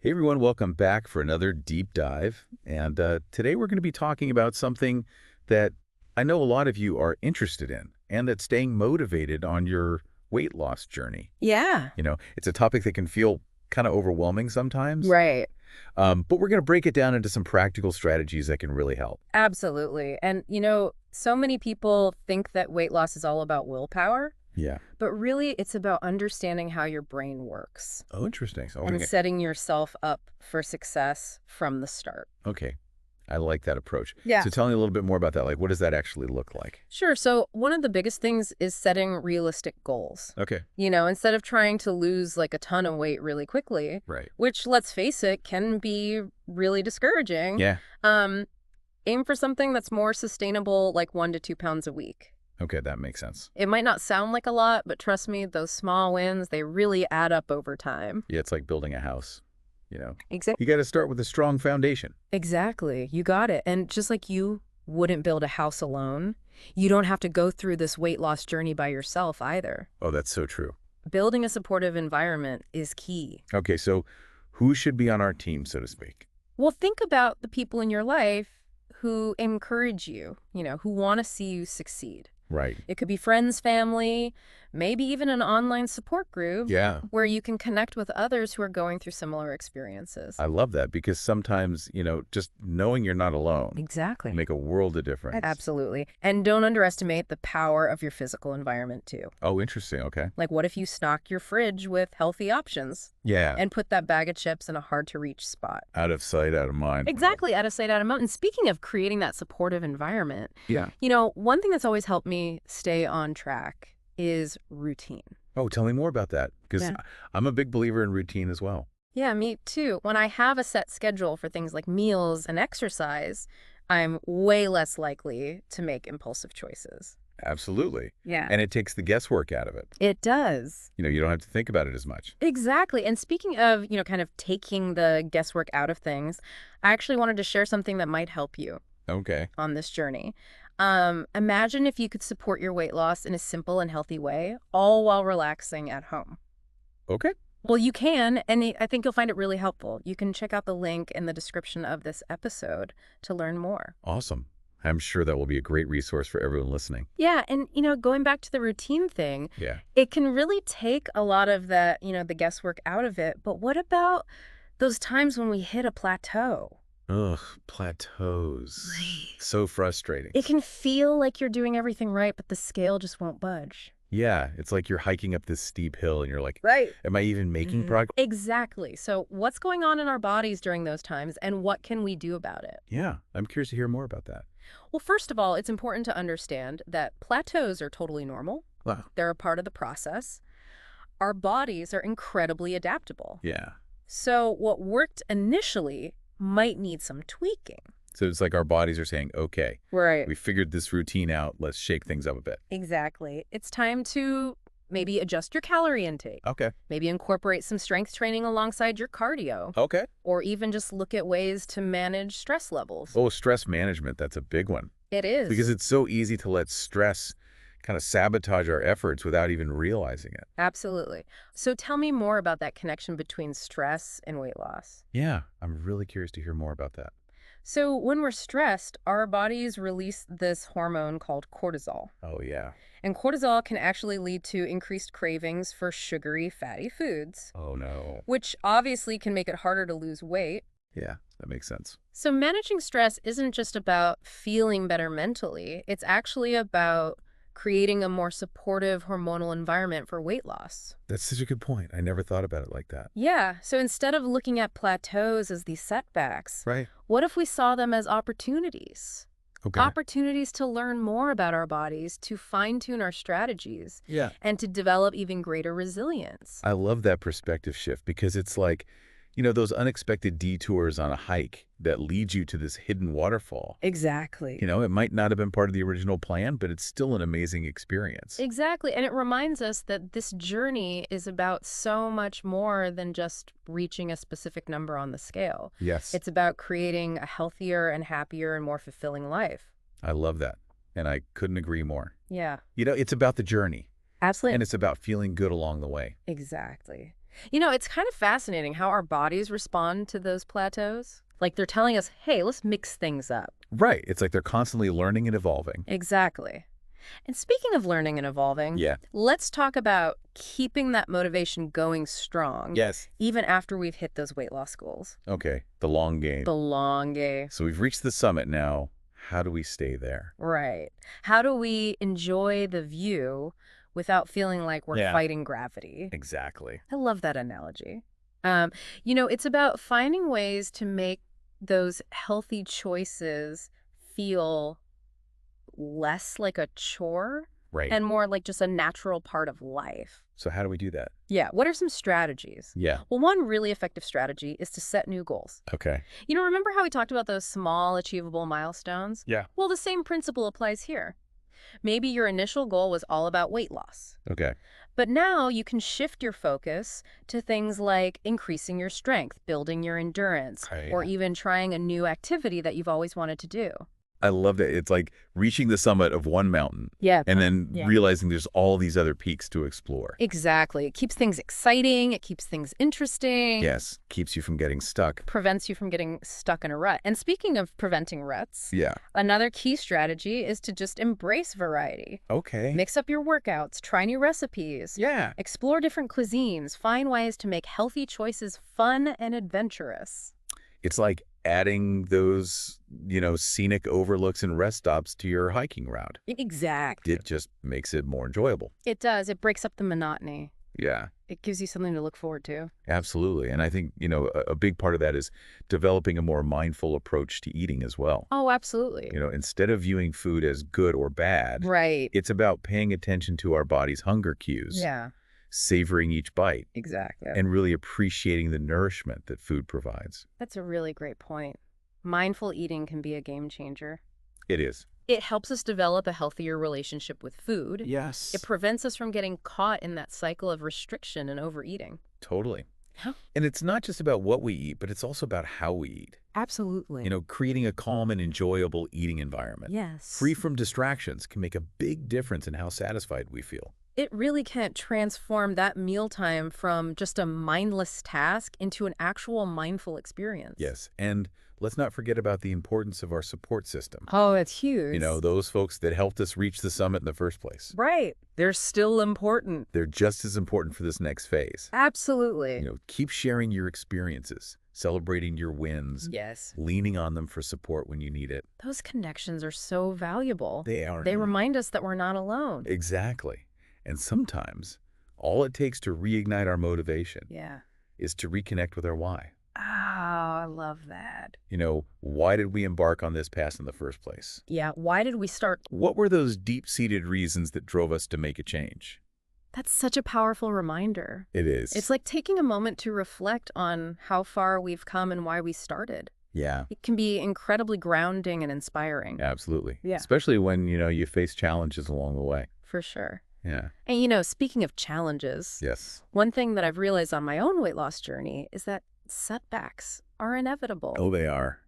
Hey everyone, welcome back for another deep dive. And today we're going to be talking about something that I know a lot of you are interested in, and that's staying motivated on your weight loss journey. Yeah, It's a topic that can feel kind of overwhelming sometimes, right. but we're going to break it down into some practical strategies that can really help. Absolutely. And, so many people think that weight loss is all about willpower, Yeah. but really it's about understanding how your brain works Oh, interesting. So, and setting yourself up for success from the start. okay. I like that approach. Yeah. So tell me a little bit more about that. Like, what does that actually look like? Sure. So, one of the biggest things is setting realistic goals. Okay. Instead of trying to lose like a ton of weight really quickly, Right. which, let's face it, can be really discouraging, Yeah. um, aim for something that's more sustainable, like 1 to 2 pounds a week. Okay, that makes sense. It might not sound like a lot, but trust me, those small wins, they really add up over time. Yeah, it's like building a house. You know, Exactly. you got to start with a strong foundation. Exactly. You got it. And just like you wouldn't build a house alone, you don't have to go through this weight loss journey by yourself either. Oh, that's so true. Building a supportive environment is key. Okay, so who should be on our team, so to speak? Well, think about the people in your life who encourage you, who want to see you succeed. Right. It could be friends, family, maybe even an online support group Yeah, where you can connect with others who are going through similar experiences. I love that because sometimes, just knowing you're not alone can Exactly. make a world of difference. Absolutely. And don't underestimate the power of your physical environment, too. Oh, interesting. Okay. Like, what if you stock your fridge with healthy options Yeah. and put that bag of chips in a hard-to-reach spot? Out of sight, out of mind. Exactly. Out of sight, out of mind. And speaking of creating that supportive environment, Yeah. one thing that's always helped me stay on track is routine. Oh, tell me more about that because Yeah. I'm a big believer in routine as well. Yeah, me too. When I have a set schedule for things like meals and exercise, I'm way less likely to make impulsive choices. Absolutely. Yeah. And it takes the guesswork out of it. It does. You don't have to think about it as much. Exactly. And speaking of, kind of taking the guesswork out of things, I actually wanted to share something that might help you Okay. on this journey. Imagine if you could support your weight loss in a simple and healthy way, all while relaxing at home. Okay. Well, you can, and I think you'll find it really helpful. You can check out the link in the description of this episode to learn more. Awesome. I'm sure that will be a great resource for everyone listening. Yeah, and, going back to the routine thing, Yeah. it can really take a lot of the, the guesswork out of it. But what about those times when we hit a plateau? Ugh, plateaus. Right. So frustrating. It can feel like you're doing everything right, but the scale just won't budge. Yeah, it's like you're hiking up this steep hill and you're like, Right. am I even making progress? Exactly. So what's going on in our bodies during those times, and what can we do about it? Yeah, I'm curious to hear more about that. Well, first of all, it's important to understand that plateaus are totally normal. Wow. They're a part of the process. Our bodies are incredibly adaptable. Yeah. So what worked initially might need some tweaking. So it's like our bodies are saying, okay, Right. we figured this routine out. Let's shake things up a bit. Exactly. It's time to maybe adjust your calorie intake. Okay. Maybe incorporate some strength training alongside your cardio. Okay. Or even just look at ways to manage stress levels. Oh, stress management. That's a big one. It is. Because it's so easy to let stress kind of sabotage our efforts without even realizing it. Absolutely. So tell me more about that connection between stress and weight loss. Yeah, I'm really curious to hear more about that. So when we're stressed, our bodies release this hormone called cortisol. Oh, yeah. And cortisol can actually lead to increased cravings for sugary, fatty foods, Oh, no. which obviously can make it harder to lose weight. Yeah, that makes sense. So managing stress isn't just about feeling better mentally. It's actually about creating a more supportive hormonal environment for weight loss. That's such a good point. I never thought about it like that. Yeah, so instead of looking at plateaus as these setbacks, Right. what if we saw them as opportunities? Okay. Opportunities to learn more about our bodies, to fine-tune our strategies, Yeah. and to develop even greater resilience. I love that perspective shift because it's like, those unexpected detours on a hike that lead you to this hidden waterfall. Exactly. It might not have been part of the original plan, but it's still an amazing experience. Exactly. And it reminds us that this journey is about so much more than just reaching a specific number on the scale. Yes. It's about creating a healthier and happier and more fulfilling life. I love that. And I couldn't agree more. Yeah. It's about the journey. Absolutely. And it's about feeling good along the way. Exactly. It's kind of fascinating how our bodies respond to those plateaus. Like they're telling us, hey, let's mix things up. Right. It's like they're constantly learning and evolving. Exactly. And speaking of learning and evolving, Yeah. let's talk about keeping that motivation going strong, Yes. even after we've hit those weight loss goals. Okay. The long game. The long game. So we've reached the summit now. How do we stay there? Right. How do we enjoy the view without feeling like we're Yeah. fighting gravity? Exactly. I love that analogy. It's about finding ways to make those healthy choices feel less like a chore Right. and more like just a natural part of life. So how do we do that? Yeah. What are some strategies? Yeah. Well, one really effective strategy is to set new goals. Okay. Remember how we talked about those small, achievable milestones? Yeah. Well, the same principle applies here. Maybe your initial goal was all about weight loss. Okay. But now you can shift your focus to things like increasing your strength, building your endurance, Right. or even trying a new activity that you've always wanted to do. I love that. It's like reaching the summit of one mountain Yeah. and then Yeah. realizing there's all these other peaks to explore. Exactly. It keeps things exciting. It keeps things interesting. Yes. Keeps you from getting stuck. Prevents you from getting stuck in a rut. And speaking of preventing ruts, Yeah. another key strategy is to just embrace variety. Okay. Mix up your workouts, try new recipes, Yeah. explore different cuisines, find ways to make healthy choices fun and adventurous. It's like adding those, scenic overlooks and rest stops to your hiking route. Exactly. It just makes it more enjoyable. It does. It breaks up the monotony. Yeah, It gives you something to look forward to. absolutely. And I think, a big part of that is developing a more mindful approach to eating as well. Oh, absolutely. Instead of viewing food as good or bad, Right. it's about paying attention to our body's hunger cues, Yeah, savoring each bite, exactly. and really appreciating the nourishment that food provides. That's a really great point. Mindful eating can be a game changer. It is. It helps us develop a healthier relationship with food. Yes. It prevents us from getting caught in that cycle of restriction and overeating. Totally. Huh? And it's not just about what we eat, but it's also about how we eat. Absolutely. Creating a calm and enjoyable eating environment, Yes. free from distractions, can make a big difference in how satisfied we feel. It really can transform that mealtime from just a mindless task into an actual mindful experience. Yes. And let's not forget about the importance of our support system. Oh, it's huge. Those folks that helped us reach the summit in the first place. Right. They're still important. They're just as important for this next phase. Absolutely. Keep sharing your experiences, celebrating your wins, Yes. leaning on them for support when you need it. Those connections are so valuable. They are. They remind us that we're not alone. Exactly. And sometimes all it takes to reignite our motivation Yeah. is to reconnect with our why. Oh, I love that. Why did we embark on this path in the first place? Yeah. Why did we start? What were those deep-seated reasons that drove us to make a change? That's such a powerful reminder. It is. It's like taking a moment to reflect on how far we've come and why we started. Yeah, It can be incredibly grounding and inspiring. absolutely. Yeah. Especially when, you face challenges along the way. For sure. Yeah. And, speaking of challenges, Yes. one thing that I've realized on my own weight loss journey is that setbacks are inevitable. Oh, they are.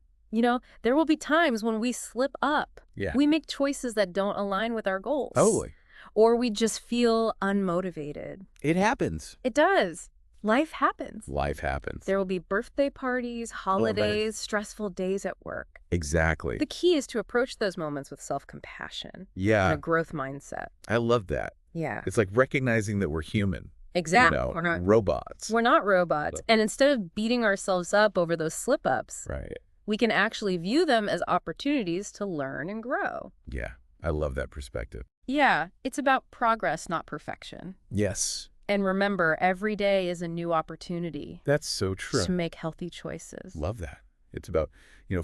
There will be times when we slip up. Yeah. We make choices that don't align with our goals. Totally. Or we just feel unmotivated. It happens. It does. Life happens. Life happens. There will be birthday parties, holidays, stressful days at work. Exactly. The key is to approach those moments with self-compassion and Yeah, a growth mindset. I love that. Yeah. It's like recognizing that we're human, Exactly. robots. We're not robots. And instead of beating ourselves up over those slip-ups, Right. we can actually view them as opportunities to learn and grow. Yeah, I love that perspective. Yeah, it's about progress, not perfection. Yes. And remember, every day is a new opportunity That's so true. to make healthy choices. Love that. It's about,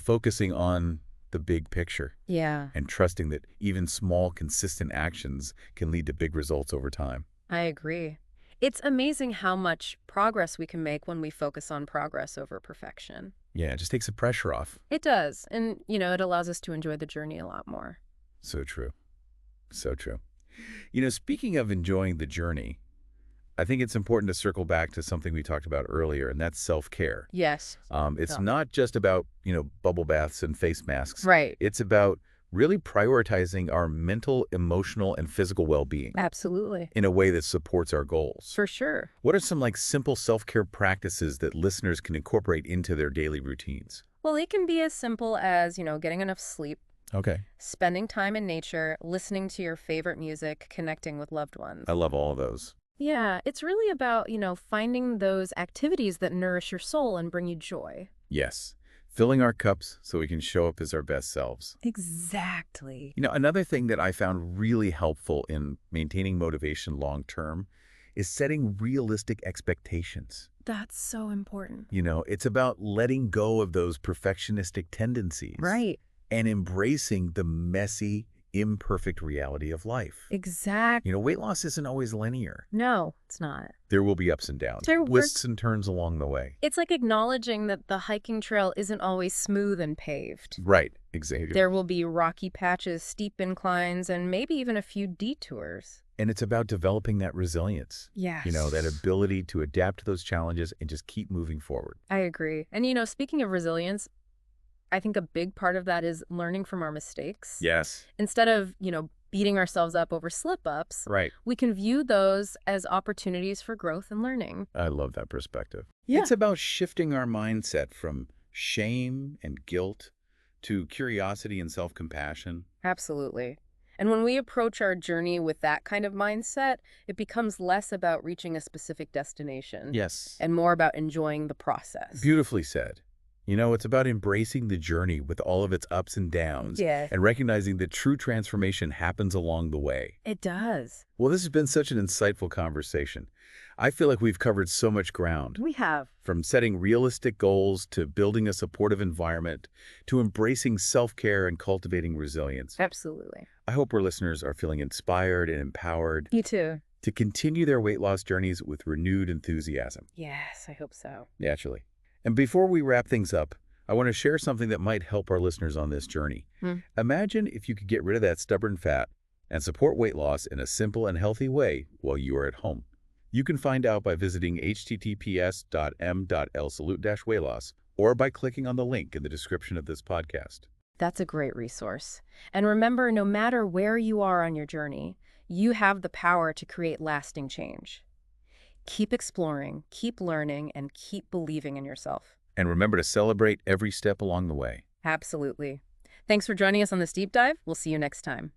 focusing on the big picture Yeah, and trusting that even small, consistent actions can lead to big results over time. I agree. It's amazing how much progress we can make when we focus on progress over perfection. Yeah, it just takes the pressure off. It does. And, it allows us to enjoy the journey a lot more. So true. So true. Speaking of enjoying the journey, I think it's important to circle back to something we talked about earlier, and that's self-care. Yes. It's Yeah. not just about, bubble baths and face masks. Right. It's about really prioritizing our mental, emotional, and physical well-being Absolutely. in a way that supports our goals. For sure. What are some simple self-care practices that listeners can incorporate into their daily routines? Well, it can be as simple as, getting enough sleep, Okay. spending time in nature, listening to your favorite music, connecting with loved I ones. love all of those. Yeah, it's really about, finding those activities that nourish your soul and bring you joy. Yes. Filling our cups so we can show up as our best selves. Exactly. Another thing that I found really helpful in maintaining motivation long term is setting realistic expectations. That's so important. It's about letting go of those perfectionistic tendencies Right. and embracing the messy, imperfect reality of life. Exactly. Weight loss isn't always linear. No, it's not. There will be ups and downs, There were twists and turns along the way. It's like acknowledging that the hiking trail isn't always smooth and paved. Right, exactly. There will be rocky patches, steep inclines, and maybe even a few detours. And it's about developing that resilience. Yes. That ability to adapt to those challenges and just keep moving forward. I agree. And, speaking of resilience, I think a big part of that is learning from our mistakes. Yes. Instead of, beating ourselves up over slip-ups, Right. we can view those as opportunities for growth and learning. I love that perspective. Yeah. It's about shifting our mindset from shame and guilt to curiosity and self-compassion. Absolutely. And when we approach our journey with that kind of mindset, it becomes less about reaching a specific destination Yes. and more about enjoying the process. Beautifully said. It's about embracing the journey with all of its ups and downs Yeah, and recognizing that true transformation happens along the way. it does. Well, this has been such an insightful conversation. I feel like we've covered so much ground, We have. from setting realistic goals to building a supportive environment to embracing self-care and cultivating resilience. Absolutely. I hope our listeners are feeling inspired and empowered You too. to continue their weight loss journeys with renewed enthusiasm. Yes, I hope so. Naturally. And before we wrap things up, I want to share something that might help our listeners on this journey. Imagine if you could get rid of that stubborn fat and support weight loss in a simple and healthy way while you are at home. You can find out by visiting https://m.l/salute-weightloss or by clicking on the link in the description of this podcast. That's a great resource. And remember, no matter where you are on your journey, you have the power to create lasting change. Keep exploring, keep learning, and keep believing in yourself. And remember to celebrate every step along the way. Absolutely. Thanks for joining us on this deep dive. We'll see you next time.